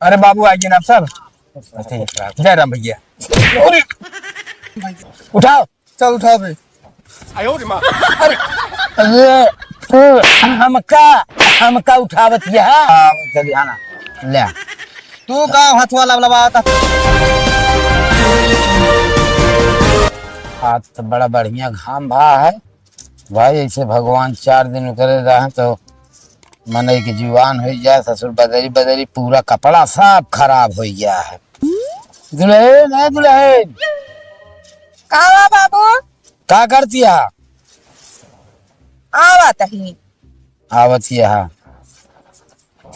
अरे बाबू आइए ना आप सब। जय राम भैया। उठाओ। चल उठा भाई। अरे हमका उठावत चली आना ले। तू का हथवा लबलबा था। आज तो बड़ा बढ़िया घाम भा है भाई। ऐसे भगवान 4 दिन करे रहे तो मन की जीवान हो जाए। ससुर बदरी बदरी पूरा कपड़ा सब खराब हो गया है। दुल्हन है दुल्हन। कावा बाबू का करती है? आवत ही आवत है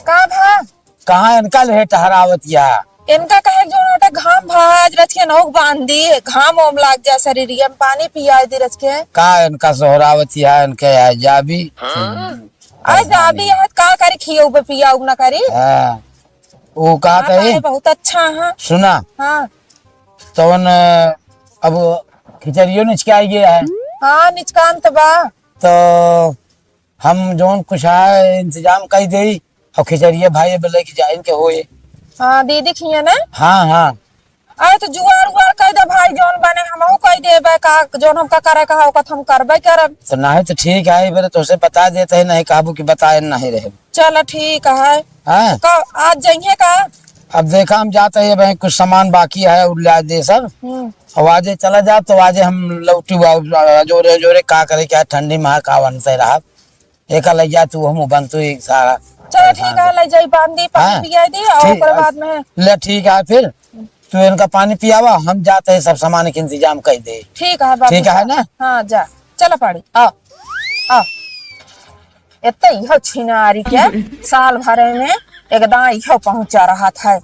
का भा कहाँ इनका ले टहरावत है? इनका कहे जो नोटे घाम भाज रच के नौक बांध दी घाम ओम लाग जा शरीरिया में पानी पिया दी रच के का इनका सोहरावत है इनके है जाबी। आज जाबी है का करे खियो पे पिया उग ना करे। हाँ वो कहा हाँ, बहुत अच्छा है। सुना हाँ तो अब खिचड़ियों निचकाई गया है हाँ निचकान तो बा तो हम जोन कुछ है इंतजाम कर दे और खिचड़िया भाई बोले कि जाइन के होए। हाँ दीदी खिया ना। हाँ हाँ अरे तो जुआर उआर कह दे भाई जोन बने हमहू कह देबे का जोन हमका करे कहा ओका हम करबे करब। तो नहीं तो ठीक है फिर तो उसे बता देते है नहीं काबू की बताए नहीं रहे। चलो ठीक है। हाँ का आज जाइए का। अब देखा हम जाते हैं भाई कुछ सामान बाकी है उल्ला दे सब और आजे चला जा तो आजे हम लौटी जोरे जोरे का करे क्या ठंडी में का बनते रहा एक ले जा तू हम बनतु एक सारा। चलो ठीक है ले जाई बांधी पानी पिया दी और ओकर बाद में ले ठीक है फिर तू इनका पानी पियावा हम जाते हैं सब सामान के इंतजाम कर दे। ठीक है बाबू ठीक है ना। हाँ जा चलो पड़ी आओ आओ इतना इहो छिनारी के साल भरे में एकदम इहो पहुंचा रहा था।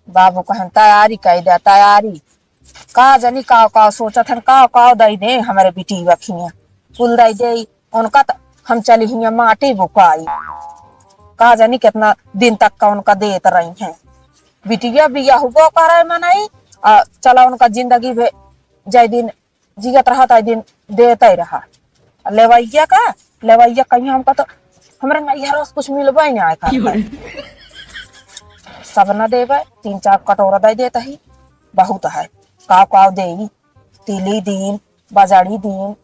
बाबू कहन तैयारी कर दे तैयारी का जनी का सोचा था का दई दे हमारे बेटी बखिया कुल दई दे उनका हम चली हिया माटी बुकाई का जानी कितना दिन तक का उनका देत रही हैं। बिटिया बिया हुआ करे मनाई चला उनका जिंदगी में जय दिन जियत रहा तय दिन देते रहा। लेवैया का लेवैया कहीं हमका तो हमारे नैहरों से कुछ मिलबा ही नहीं आए सब न देवे 3-4 कटोरा दे देता ही बहुत है। काव दे तिली दिन बजाड़ी दिन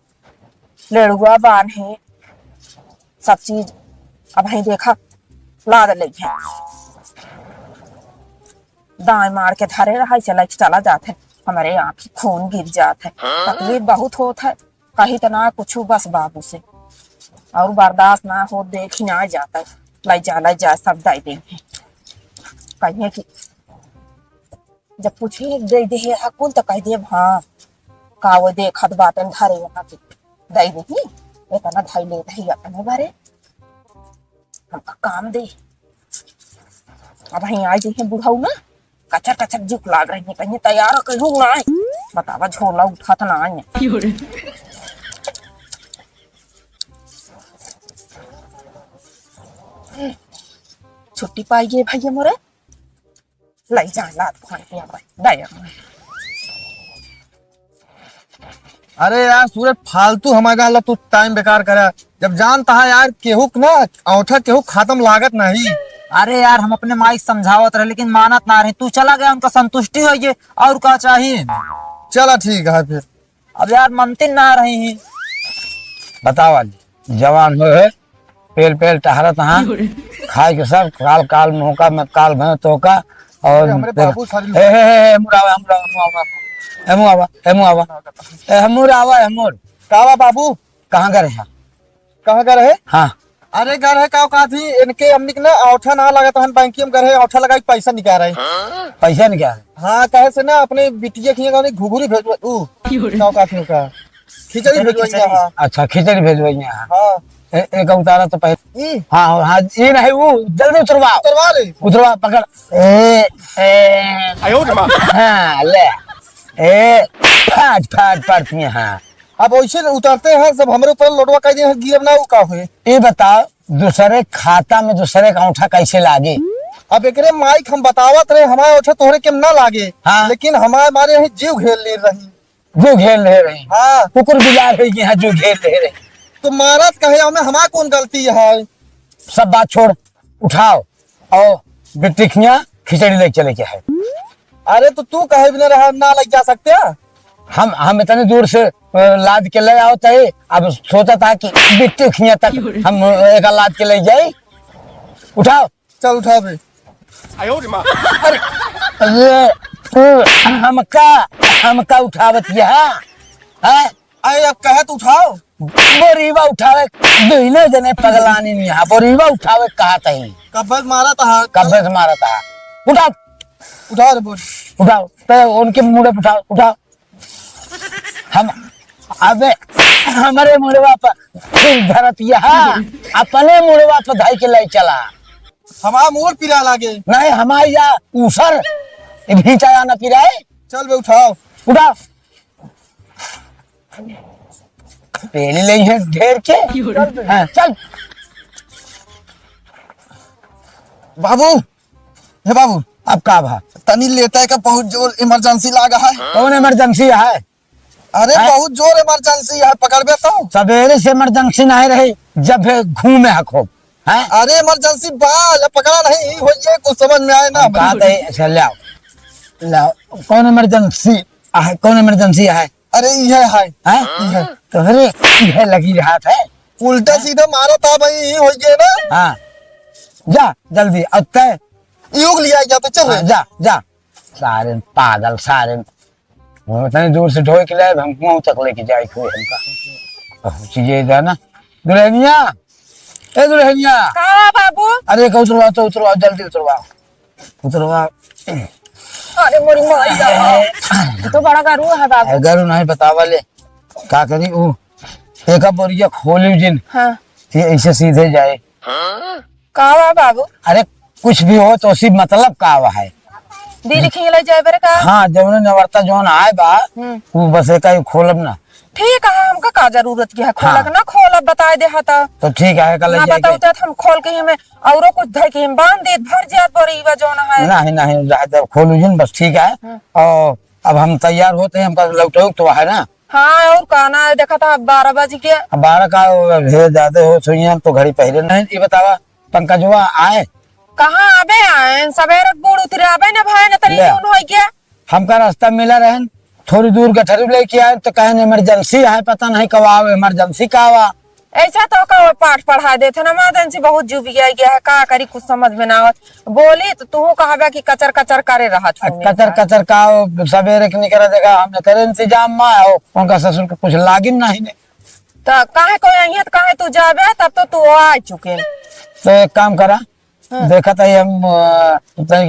लेड़ुआ बान्हे सब चीज अब ही देखा लाद ले दाएं मार के धरे रहा चला जाते हमारे आँखी खून गिर जाते तकलीफ बहुत होता है कहीं तो ना कुछ बस बाबू से और बर्दाश्त ना हो देख ही ना जाता लाई जा सब दे देंगे कहिए कि जब पूछे दे दे कुल तो कह दे हाँ का वो देखत बातन धरे यहाँ पे दे दे इतना धाई ले दही अपने बारे हमका काम दे। अब वहीं आ जाइए बुढ़ाऊ ना कचर कचर जुक लाग रही है कहीं तैयार करूँ ना बतावा झोला उठा था ना आए छुट्टी पाई गई भैया मोरे लाई जा लात खान पिया भाई अरे यार सूरज फालतू हमारे गाल तू टाइम बेकार करा जब जानता है यार केहू ना औठा केहू खत्म लागत नहीं। अरे यार हम अपने माई समझावत रहे लेकिन मानत ना रहे। तू चला गया उनका संतुष्टि हो ये और क्या चाहिए। चला ठीक है फिर अब यार मनती ना रही है। बताओ जवान हो है पेल पेल टहरत हाँ खाए के सब काल काल मौका में काल भय तो का और कावा बाबू कहाँ गए हैं? कहाँ घर है? हाँ अरे घर है का थी इनके अम्मी के ना औठा ना लगा तो हम बैंक में घर है औठा लगा पैसा निकाल रहे पैसा निकाल। हाँ कहे से ना अपने बिटिया खिएगा घुघुरी भेजवा का थी का खिचड़ी भेजवा। अच्छा खिचड़ी भेजवाई हाँ एक उतारा तो पहले हाँ हाँ ये नहीं वो जल्दी उतरवा ले उतरवा पकड़ हाँ ले फाट हाँ अब वैसे उतरते हैं सब हमारे ऊपर लोटवा कह दिए गिरब ना वो का हुए। ये बताओ दूसरे खाता में दूसरे का अंगूठा कैसे लागे? अब एक माइक हम बतावत रहे हमारे अंगूठा तोहरे के ना लागे। हाँ लेकिन हमारे यहाँ जीव घेर ले रही जो घेर ले रही। हाँ कुकुर बिलार है यहाँ जो घेर ले रही तो महाराज कहे हमें हमारा कौन गलती है? सब बात छोड़ उठाओ और बेटिया खिचड़ी ले चले के है। अरे तो तू कहे भी रहा ना लग जा सकते हैं? हम इतने दूर से लाद के ले आओ थे। अब सोचा था कि बिट्टू खिया तक हम एक लाद के ले जाए। उठाओ चल उठा बे। अरे तू हमका उठावत है? अरे अब कहे तो उठाओ। बोरीवा उठावे दुइने जने पगलानी नहीं है। बोरीवा उठावे कहा तही कब्बत मारा था। कब्बे से मारा था। उठाओ उठा रे बोल। उठाओ तो उनके मुड़े पे उठाओ उठाओ। हम अबे हमारे मुड़वा पर धरत अपने मुड़वा पर धाई के ले चला। हमारा मोर पिरा लागे। नहीं हमारे यहाँ ऊसर भीचा जाना पिराए। चल बे उठाओ। उठाओ पेली ले है ढेर के। हाँ, चल बाबू। हे बाबू अब का भा तनी लेता है का बहुत जोर इमरजेंसी लागा है। कौन इमरजेंसी है? अरे है? बहुत जोर इमरजेंसी है, पकड़बे तो। सवेरे से इमरजेंसी नहीं रही जब घूमे खूब है। अरे इमरजेंसी बाल पकड़ा नहीं हो, ये कुछ समझ में आए ना। बात है अच्छा लाओ लाओ। कौन इमरजेंसी है? कौन इमरजेंसी है? अरे ये है तो अरे यह लगी रहा है। उल्टा सीधा मारा था भाई, ये हो गया ना। हाँ जा जल्दी अब तय योग लिया गया तो चल। जा जा सारे पागल सारे इतनी दूर से ढोए के लाए हम मुंह तक लेके जाए कोई हमका चीजें जाना। दुल्हनिया ए दुल्हनिया। का बाबू? अरे का उतरवाओ तो उतरवाओ जल्दी उतरवाओ उतरवाओ। अरे मोरी माई दा तो बड़ा गारू है बाबू। अगर नहीं बतावा ले का करी ऊ एक बोरिया खोली जिन हाँ ये ऐसे सीधे जाए। का बाबू? अरे कुछ भी हो तो उसी मतलब का हुआ है। दीदी खिले जाए बरे का? हाँ जौन नवर्ता जौन आए बा वो बस एक ही खोलब ना। ठीक है हमका का जरूरत क्या है खोलक ना खोलब बताए दे हता तो ठीक है कल ना बताओ तो हम खोल के हमें औरो कुछ धर के हम बांध दे भर जात बरीवा जौन है। नहीं नहीं रहते खोलू जिन बस ठीक है। और अब हम तैयार होते हैं हमका लौटो तो है ना। हाँ और कहना है देखा था 12 बजे के। अब 12 का ढेर ज्यादा हो सुइया तो घड़ी पहले नहीं। ये बतावा पंकजवा आए कहाँ आबे आए सवेरे बूढ़ उतरे आबे ना भाई ना तनी उन होई के। हमका रास्ता मिला रहन थोड़ी दूर गठरी लेके आए तो कहें इमरजेंसी है पता नहीं कब आओ इमरजेंसी का आवा। ऐसा तो का पाठ पढ़ा देते ना इमरजेंसी बहुत जुब गया है का करी कुछ समझ में ना आवत बोली तो तू कहबे कि कचर कचर करे रहा कचर कचर का सवेरे के निकला देखा हमने करे इंतजाम में आओ उनका ससुर को कुछ लागिन नहीं ने तो काहे कोई आई है तो काहे तू जाबे तब तो तू आ चुके। तो एक काम करा देखा था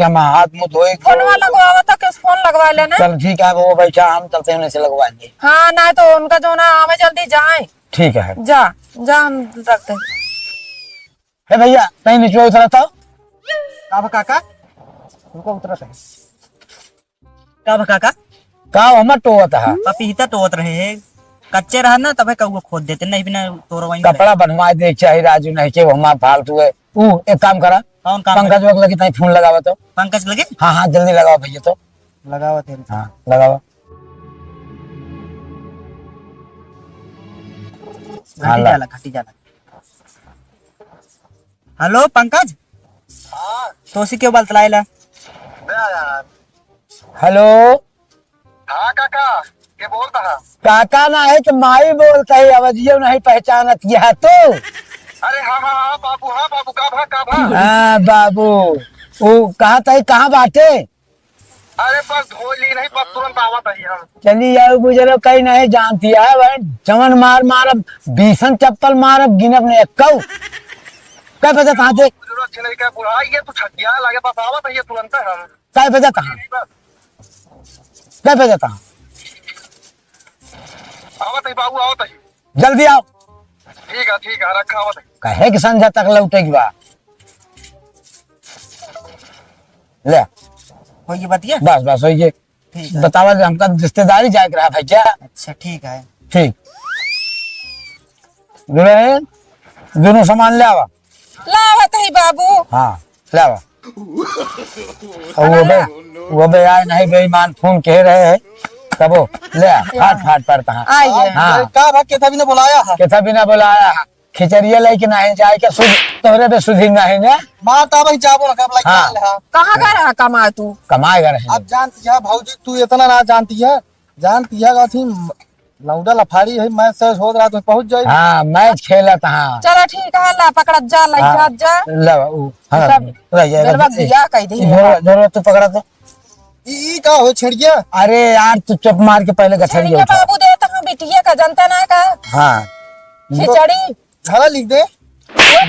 हम हाथ मुंह धोए फोन वाला को आवता के फोन लगवा लेना। चल ठीक है वो बैठा हम चलते हैं से लगवाएंगे। हाँ ना तो उनका जो ना हमें जल्दी जाए। ठीक है जा जा हम रखते हैं। हे भैया कहीं नीचे उतरा था अब काका उनको उतरा था का काका का हमर टोवत है पपीता टोत रहे हैं कच्चे रहा ना तबे कौआ खोद देते नहीं बिना तोड़वाई कपड़ा बनवा दे चाहे राजू नहीं के हमार फालतू है। एक काम करा कौन काम? पंकज वक्त लगी तहीं फोन लगावा तो। पंकज लगे हाँ हाँ जल्दी लगाओ भैया तो लगावा थे। हाँ लगावा। घटी जाला। हेलो पंकज तोसी क्यों बलतलाइला? हेलो हाँ काका ये बोलता है। काका ना है कि माई बोलता है अवजियो नहीं पहचानत यह तो। अरे हाँ बाबू का भा। हाँ बाबू वो कहा था कहाँ बाटे? अरे बस धोली नहीं बस तुरंत आवत है हम। चली जाओ गुजरो कहीं नहीं जानती है भाई चमन मार मारब बीसन चप्पल मारब गिनब ने कौ कै बजे कहाँ थे? जरूरत नहीं क्या बुढ़ा ये तो छटिया लगे बस आवत है तुरंत हम। कै बजे कहाँ कै बजे कहाँ? आवत है बाबू आवत है। जल्दी आओ। ठीक है रखा आवत है। कहे कि संझा तक लौटे की बा ले हो ये बतिया बस बस हो ये ठीक है। बतावा हमका रिश्तेदारी जाए रहा भाई क्या? अच्छा ठीक है ठीक दुल्हन दोनों सामान ले आवा। लावत है बाबू। हाँ ले आवा। वो बे आए नहीं बेईमान फोन कह रहे हैं तब वो ले आ फाट फाट पड़ता है। आइए हाँ का भा के था भी ने बुलाया है। कैसा बिना बुलाया खिचड़िया लेके नहीं जाए के सुध तोरे पे सुधी नहीं ने माता भाई जाबो ना कब लाइक हाँ। ले हाँ। कहाँ गए रहा कमा तू? कमाएगा रहे अब जानती है भाऊजी तू इतना ना जानती है अथी लौंडा लफाड़ी है मैं से हो रहा तो पहुंच जाए। हाँ मैच खेला था। चलो ठीक है, ला पकड़ जा, ला हाँ। जा सब बेलवा दिया कह दी। जरूरत तो पकड़ा था। ई का हो छेड़िया। अरे यार तू चुप मार के पहले गठरिया छड़िया उठा। बाबू देता हूँ बिटिया का, जनता ना का हाँ खिचड़ी धारा लिख दे।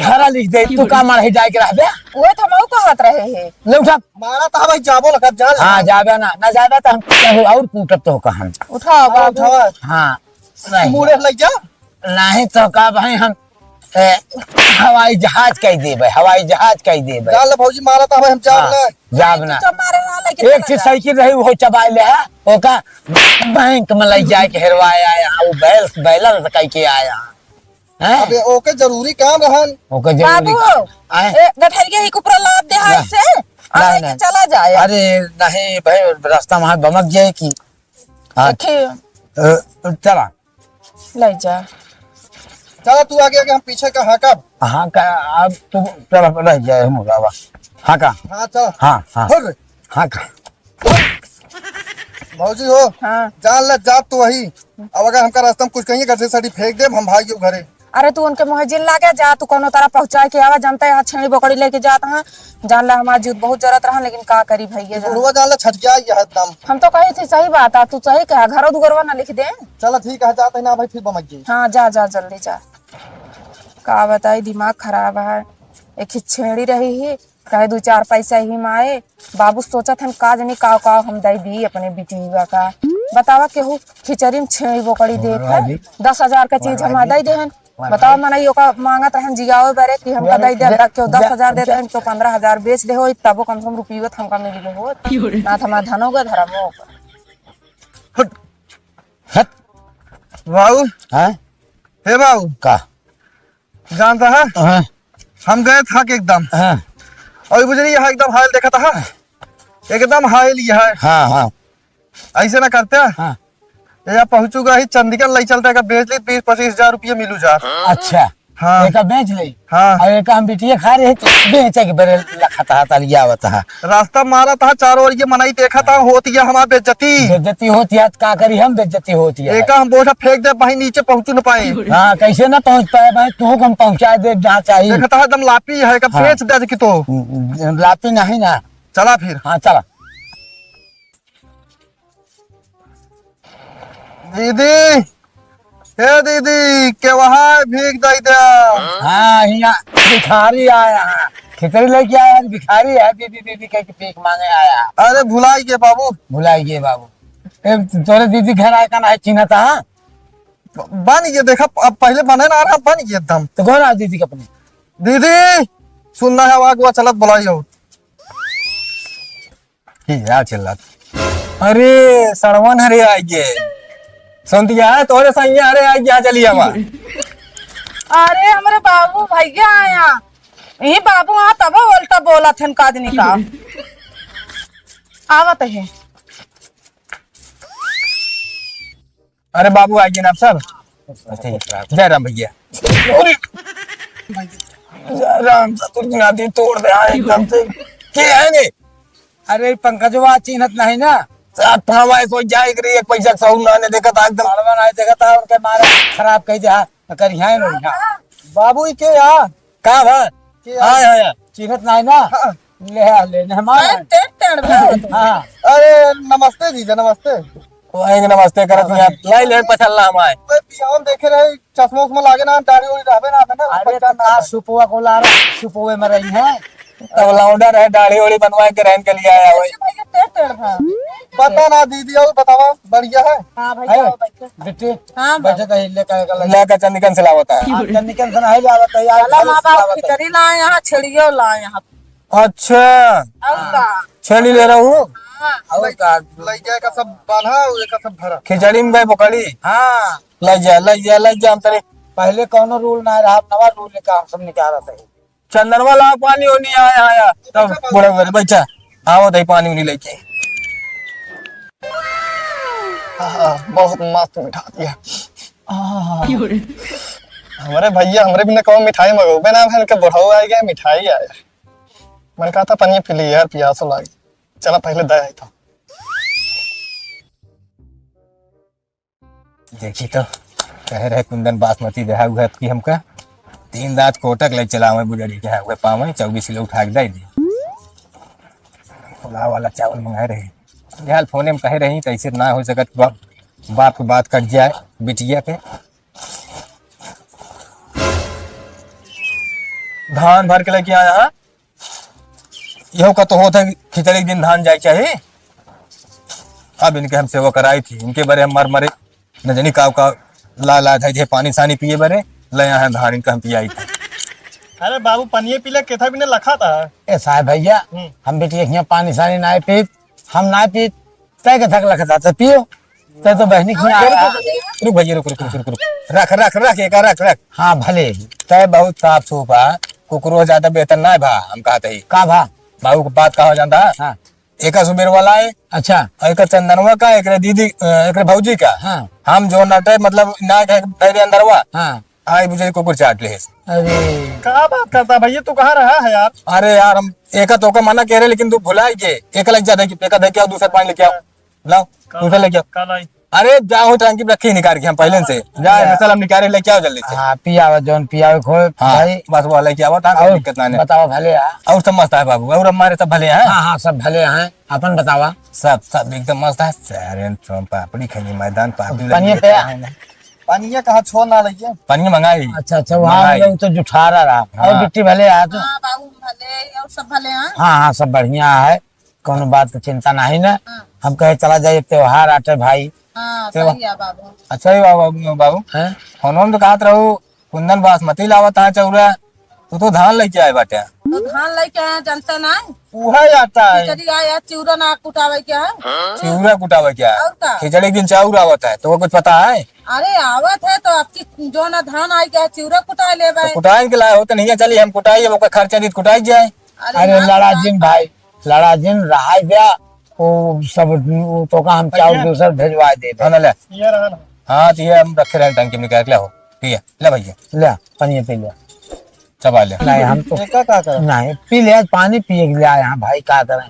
धारा लिख दे तू का मार ही जाए के रह बे वो तो मऊ कहत रहे है। ले उठा। मारा था भाई जाबो ना कब जा ले। हाँ जाबे ना जाबे तो हम कहीं और कूटब तो कहां। उठाओ बाबू। उठावा हाँ नहीं मुड़े लग जा। नहीं तो का भाई हम हवाई जहाज कह देबे हवाई जहाज कह देबे। जा ले भाऊजी मारा था भाई हम जा हाँ, ले। जाब ना तो मारे ना लेके एक चीज साइकिल रही वो चबाई ले है ओका बैंक में ले जाए के हेरवाया आया वो बैलर से कह के आया हैं अबे ओके जरूरी काम रहन। ओका जरूरी बाबू आए गठरिया ही ऊपर लाद दे हाथ से नहीं, और नहीं। चला जाए। अरे नहीं भाई रास्ता वहां बमक जाए की हाँ देखिए चला ले जा। चला तू आगे आगे हम पीछे का हाँ कब। हाँ का अब तू चला रह जाए मुरावा हाँ का हाँ चल हाँ हाँ हो गए। हाँ का भाऊजी हो हाँ जान ले जा तू वही। अब अगर हमका रास्ता में कुछ कहिए घर से साड़ी फेंक दे हम भागियो घरे। अरे तू उनके मुहजिल लागे जा, तू कोनो तरह पहुंचाए के आवा, जानता है यहाँ छेड़ी बकड़ी लेके जाता है। जान ला हमारी जूत बहुत जरूरत रहा, लेकिन का करी भैया जान। बुढ़वा जान ले छट गया यह दम। हम तो कही थी सही बात है, तू सही कहा, घरों दुगरवा ना लिख दे। चलो ठीक है जाते ना भाई फिर बमक गई। हाँ जा जा जल्दी जा। का बताई दिमाग खराब है। एक ही छेड़ी रही ही कहे 2-4 पैसा ही माए। बाबू सोचत हम का जनी का हम दे दी अपने बिटिया का। बतावा केहू खिचड़ी में छेड़ी बोकड़ी देख है 10,000 का चीज हम दे दे। बताओ मना यो का मांगत रहन जियाओ बारे कि हमका दे दे तक क्यों 10,000 देते हैं तो 15,000 बेच दे हो तबो कम से कम रुपये हमका मिल हो ना थमा धनो ग धरमो। हट बाबू हाँ हे बाबू का जानता है हाँ हम गए था कि एकदम हाँ और बुझली यहाँ एकदम हायल देखा था एकदम हायल यह है। हाँ हाँ ऐसे ना करते हाँ यहाँ पहुंचूगा ही चंडीगढ़ ले चलता है बेच ली 20-25 हजार रुपये मिलू जा। अच्छा हाँ एक बेच ले हाँ और एक हम बिटिया खा रहे तो बेचे के बरे लखता था लिया होता है रास्ता मारा था चारों ओर ये मनाई देखा था होती है हमारी बेइज्जती। बेइज्जती होती है तो का करी हम बेइज्जती होती है एक हम बोझा फेंक दे भाई नीचे पहुंचू न पाए। हाँ कैसे ना पहुंच पाए भाई तू हम पहुंचा दे जहाँ चाहिए देखा था एकदम लापी है का हाँ। बेच दे कि तो लापी नहीं ना चला फिर। हाँ चला दीदी हे दीदी के वहाँ भीख दे दे। हाँ यहाँ भिखारी आया है खिचड़ी लेके आया है, भिखारी है दीदी दीदी कह के भीख मांगे आया। अरे भुलाई गए बाबू भुलाइए बाबू तोरे दीदी घर आया का ना चिन्ह था हाँ? बन गए देखा अब पहले बने ना रहा बन गए एकदम। तो कौन आ दीदी के अपने दीदी सुनना है आवाज हुआ चलत बुलाई हो। क्या चिल्ला अरे सड़वन हरे आइए सुनती है तोरे सही अरे आइए चलिए हमार अरे हमारे बाबू भैया आया यही बाबू आ तब उल्टा बोला थे कादनी का आवत है। अरे बाबू आइए ना आप सब जय राम भैया। जय राम सतुर्नाथी तोड़ दे हाँ एकदम से के है ने। अरे पंकजवा चिन्हत नहीं ना हमारे सोच जाए कि एक पैसा सहू ना ने देखा था एकदम मारवा नहीं देखा था उनके मारे खराब कह दिया कर यहाँ नो यहाँ बाबू के यहाँ कहाँ भा हाँ हाँ चिन्हत नहीं ना ले हमारे हाँ अरे नमस्ते जीजा नमस्ते। वही नमस्ते करत यहाँ लाई ले पछल्ला हमारे हम देखे रहे चश्मा उस्मा लागे ना दाढ़ी उड़ी रहबे ना ना अरे तो का सुपुआ को ला रहा सुपुए में रही है तब लौंडा रहे दाढ़ी ओढ़ी बनवा के रहन के लिए आया वही पता ना दीदी और बतावा बढ़िया है। हाँ भैया बेटे हाँ बैठे तो हिले का लेकर चंदिकन से लावता है। लगा निकल से नहीं आवत है यार चलो माँ बाप खिचड़ी लाए यहाँ छेड़ियो लाए यहाँ अच्छा और का छेड़ी ले रहा हूँ और का लइका का सब बांधा और एक का सब भरा। खिचड़ी में भाई पकड़ी हाँ लग जा हम तेरे पहले कौनो रूल ना रहा नवा रूल लेकर हम सब निकाल रहे चंदनवा ला पानी होनी आया आया तब बड़े बड़े बच्चा आओ दही पानी उनी लेके बहुत मस्त बिठा दिया। हमारे भैया हमरे भी ने कहो मिठाई मंगोबे ना भैन के बुढ़ऊ आ गया मिठाई आया। मैंने कहा था पनिया पी ली यार प्यासो लागी। चला पहले दे आई था। देखी तो कह रहे कुंदन बासमती दहा हुआ की हमका 3 दांत कोटक ले चलावे बुढ़ड़ी के हुए पावे 24 किलो उठा के दे दी। पुलाव वाला चावल मंगाए रहे यार फोने में कहे रही कैसे ना हो सकत बाप की बात कट जाए बिटिया के। धान भर के लेके आया है यहो का तो होता है खिचड़ी दिन धान जाए चाहिए। अब इनके हम सेवा कराई थी इनके बारे हम मर मरे न जानी का ला था पानी सानी पिए बरे ले यहाँ धान इनका हम पियाई थी। अरे बाबू पनिया पीले केथा भी ने लखा था। ए साहब भैया हम बेटी यहाँ पानी सानी ना पी हम ना पी तय के थक लखता तो पियो तय तो बहनी रुक भैया रुक रुक रुक रुक रुक रख रख रख एक रख रख। हाँ भले तय बहुत साफ सूफा कुकरो ज्यादा बेहतर ना है भा हम कहते ही का भा बाबू को बात कहा जाता है। हाँ एक सुबेर वाला है अच्छा एक चंदनवा का एक दीदी एक भौजी का। हाँ हम जो नटे मतलब ना अंदरवा हाँ आई मुझे कुकुर चाट ले। अरे क्या बात करता भैया तू कहाँ रहा है यार। अरे यार हम एक तो का मना कह रहे लेकिन तू भुला के एक लग जाता है एक दे आओ दूसरा पानी लेके आओ लाओ दूसरा लेके आओ। कल आई अरे जाओ टंकी रखी निकाल के हम पहले से जाए चल हम निकाले लेके आओ जल्दी से। हाँ पियावा जोन पियावे खो हाँ भाई बस वो लेके आओ और दिक्कत ना है। बतावा भले है। और सब मस्त है बाबू और हमारे सब भले हैं। हाँ हाँ सब भले हैं अपन बतावा सब सब एकदम मस्त है। सारे पापड़ी खानी मैदान पापड़ी पनिया लगी पे है। पनिया कहाँ छोड़ ना रही है। पनिया मंगाई अच्छा अच्छा वहाँ मंगाई। लोग तो जुठारा रहा और हाँ। बिट्टी भले है तो हाँ बाबू भले और सब भले हैं। हाँ हाँ सब बढ़िया है कोनो बात की चिंता नहीं ना। हम कहे चला जाए त्योहार आटे भाई हाँ सही है बाबू। अच्छा ही बाबू हैं फोन तो कहत रहू कुंदन बासमती लावत है चौरा तो धान लेके आए बाटे। तो धान लेके आए जनता ना वही आता है। खिचड़ी आया चिवड़ा ना कुटावे क्या है। चिवरा कुटावा क्या और का? खिचड़ी की चाउर आवत है तो वो कुछ पता है। अरे आवत है तो आपकी जो ना धान आई क्या चिवड़ा कुटा ले तो कुटाई के लाए हो तो नहीं चलिए हम कुटाई वो खर्चा दी कुटाई जाए। अरे लड़ा जिन भाई लड़ा जिन रहा गया वो सब वो तो का हम चाउर दूसर भेजवा दे हाँ ना ले ये रहा ना। हाँ तो ये हम रखे रहे टंकी में निकाल के लाओ ठीक है ले भैया ले पनिया पी ले चबा ले। नहीं हम तो क्या कर नहीं पी ले पानी पिए के लिए आए हैं भाई क्या करें।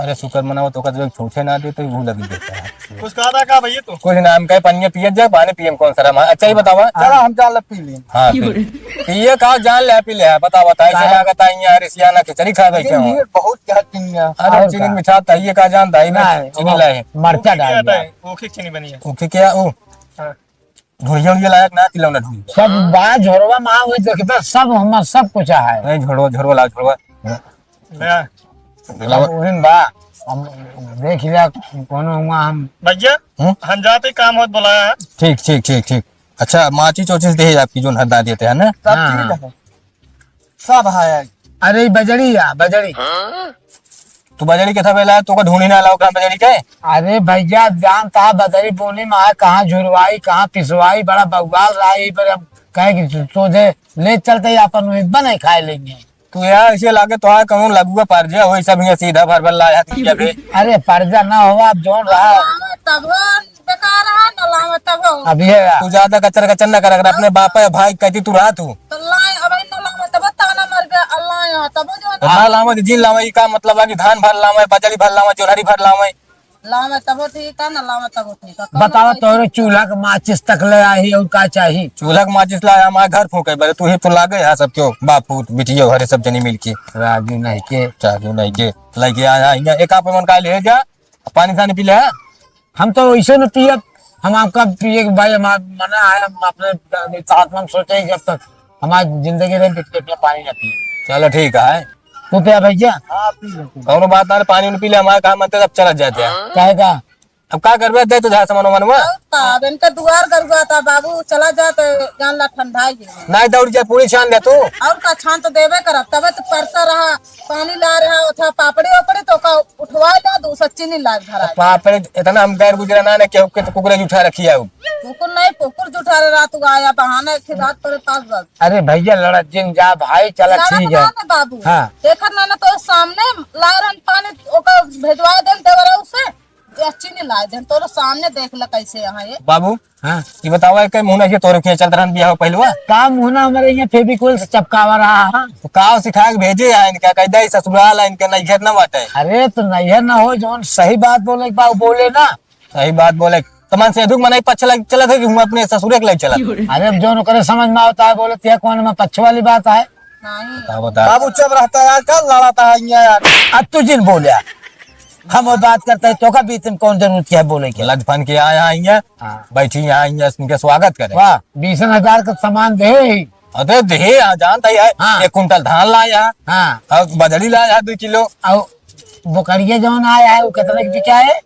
अरे शुक्र मनाओ तो कद छूछे ना दे तो वो लगी देता है। कुछ कहा था क्या भैया तू। कुछ नाम का पनिया पिए जाए पानी पिए कौन सा रहा अच्छा ही बतावा। चला हम चाल पी ली। हाँ पिए कहा जान ले पी ले बता बताइए से लागत आई यार रिसियाना खिचड़ी खा गई क्या ये बहुत क्या चिंगा। अरे और चीनी का? मिठा ताइए का जानता ही ना नहीं, चीनी लाए मरचा डाल दिया वो खिचड़ी बनी है। ओके क्या ओ हाँ। ढोड़िया उड़िया लायक ना तिलौना ढूंढ सब बात झोरवा माँ हुई तो सब हमार सब कुछ है नहीं झोड़वा झोड़वा ला झोड़वा ले उन बा हम देख लिया कोनो हुआ हम भैया हम जाते काम होत बुलाया है। ठीक ठीक ठीक ठीक अच्छा माची चोचिस दे आपकी जो हरदा देते हैं ना। सब हाँ। ठीक है सब है। अरे बजड़ी या बजड़ी तू बजड़ी के था बेला तो का ढूंढी ना लाओ का बजड़ी के। अरे भैया जान था बदरी बोने में आया कहाँ झुरवाई कहाँ पिसवाई बड़ा बवाल रहा है पर हम कहे कि सोचे ले चलते अपन बने खाए लेंगे। तू यार इसे लागे तो आ कहूं लगूगा पर जा वही सब ये सीधा भर भर लाया क्या बे। अरे पर्जा ना हुआ अब जोन रहा तब बेकार है न लावे तब अभी है तू ज्यादा कचर कचर न कर अगर अपने बाप या भाई कहती तू रहा तू तो लाए अब न लावे तब ताना मर गया अल्लाह यहाँ तब जो तो ना लावे जिन लावे का मतलब है कि धान भर लावे बजड़ी भर लावे जोनहरी भर लावे। लावे तब ठीक है न लावे तब ठीक है। बताओ तोरे चूल्हा के माचिस तक ले आई और का चाहिए। चूल्हा के माचिस लाया हमारे घर फूके बरे तू ही तो लागे यहाँ सब क्यों बापू बिटियो हरे सब जनी मिल के राजू नहीं के चाहू नहीं के लगे आया एक आप मन का ले जा पानी सानी पी ले। हम तो वैसे न पिए हम आपका पिए के भाई हमारा मना है हम अपने साथ में सोचे जब तक हमारी जिंदगी रहे बिस्किट में पानी न पिए। चलो ठीक है तू पिया भैया कौनो बात ना पानी पी ले हमारे काम मनते सब चला जाते हैं। कहेगा अब क्या करबे दे तो जा समनो मनवा अब इनका दुआर कर गया था बाबू चला जा तो जान ला ठंडा नहीं दौड़ जाए पूरी छान दे तू और का छान तो देवे करब तब तो पड़ता रहा पानी ला रहा उठा पापड़ी ओपड़ी तो का उठवा ला दो चीनी लाग धरा बाप रे इतना हम गैर गुजरा ना के कुकरे उठा रखी है कुकुर नहीं कुकुर जुठा रहा तू आया बहाना एक रात तेरे पास बस अरे भैया लड़ा जिन जा भाई चला ठीक है बाबू हाँ। देखा ना तो सामने ला रहा पानी ओका भेजवा दे देवरा उसे या चीनी ला दे तोरो सामने देख ल कैसे यहाँ ये बाबू हाँ ये बतावा कई मुंह नहीं तोरे के चलत रहन बियाह पहलवा काम होना हमारे यहाँ फेविकोल से चपकावा रहा है। तो काव सिखा के भेजे है इनका कह दे ससुराल है इनका नहीं घर ना बाटे। अरे तो नैहर ना हो जौन सही बात बोले बाबू बोले ना। सही बात बोले तमन से दुख मनाई पछ लग चलत है कि हम अपने ससुरे के लग चला। अरे अब जो करे समझ में आता है बोले ते कौन में पक्ष वाली बात है। नहीं बता बाबू चुप रहता है यार, कल लड़ाता है यार। अब तू जिन बोलिया हम और बात करते हैं तो का बीच में कौन जरूरत क्या है बोले के। लज फन के आया यहाँ हाँ। बैठी यहाँ इनके स्वागत करे। वाह 20,000 का सामान दे। अरे दे जानता ही है हाँ। 1 कुंटल धान लाया हाँ और बजड़ी लाया 2 किलो। और बोकरिया जौन आया है वो कितने की बिका है।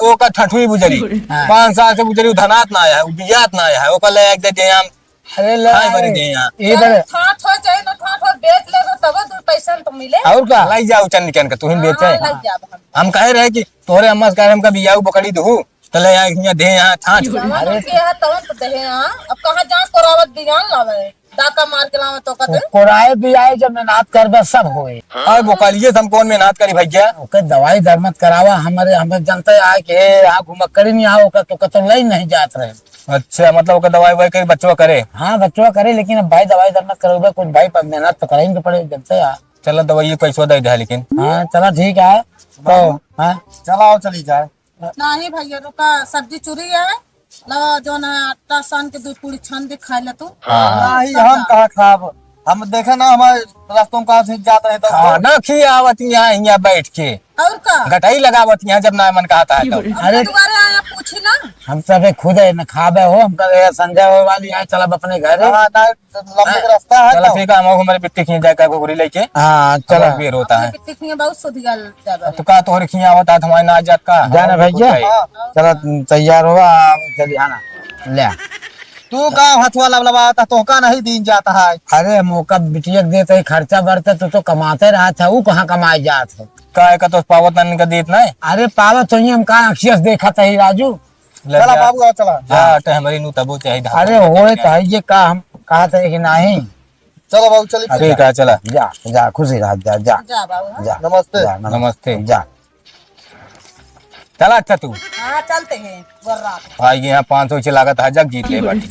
वो का ठठुई बुजरी हाँ। 5 साल से बुजरी धनात ना आया है बियात ना आया है वो कल एक दे हम अरे खाए भरे दे यहाँ इधर ठाठ हो जाए ना ठाठ हो बेच ले तब दो पैसा तो मिले। और का लाई जाओ चंद निकन का तू ही बेचे। हाँ, लग जाब हम हम कहे रहे कि तोरे अम्मा कह रहे हमका बियाह बकड़ी दहू तले यहाँ दे यहाँ छाछ। अरे के है तवन तो दे हां अब कहां जांच करावत बियान लावे डाका मार के लावे तो कदे कोराए भी आए जब मेहनत करबे सब होए। और बोकालिए हम कौन मेहनत करी भैया। ओके दवाई दरमत करावा हमारे हमें जनता आए के यहाँ घुमक्कड़ी नहीं आओ का तो लई नहीं जात रहे। अच्छा मतलब ओके दवाई ववाई करी बच्चों करे। हाँ बच्चों करे लेकिन अब भाई दवाई दरमत करोगे कुछ भाई पर मेहनत तो करेंगे पड़े जनता यार। चलो दवाई पैसा दे दे लेकिन। हाँ चलो ठीक है तो हाँ चलाओ चली जाए। नहीं भैया रुका सब्जी चुरी है लगा जो ना आटा सान के 2 पूरी छान दे खा ले तू। नहीं हम कहा खराब, हम देखे ना हमारे रास्तों कहाँ से जाते हैं तो खाना खियावत यहाँ बैठ के और का गटाई लगावत यहाँ जब ना मन कहता है तो। अरे दुबारा आया पूछी ना हम सब खुद है न खाबे हो हम कर संजय वाली आए चला अपने घर। हाँ, ना, लंबे का रास्ता है चलो तो। ठीक है हम हमारे पिट्टी खींच जाए घुघरी लेके। हाँ चलो चलो बेर होता है पिट्टी खिया बहुत सुधियाल जाबे तो का तोहरे खिया होता है हमारे ना जात का जाना भैया हाँ। चलो तैयार हुआ चलिए आना ले। तू गाँव हथुआ लबलबाता तो का नहीं दिन जाता है। अरे मौका बिटिया देते खर्चा बढ़ते तो कमाते रहा था वो कहाँ कमाए जात है। का का तो पावत का देत नहीं। अरे पावत चाहिए हम कहा अक्षियस देखा था ही राजू। चला बाबू आओ चला। जा हमारी नु तबो चाहिए। अरे होए तो है ये का हम कहा था कि नहीं। चलो बाबू चली फिर। ठीक है चला जा जा खुशी रह जा जा जा बाबू जा नमस्ते। जा, नमस्ते। जा चला अच्छा तू हाँ चलते हैं वर रात भाई यहाँ 500 से लागत है जग जीत ले बाटी।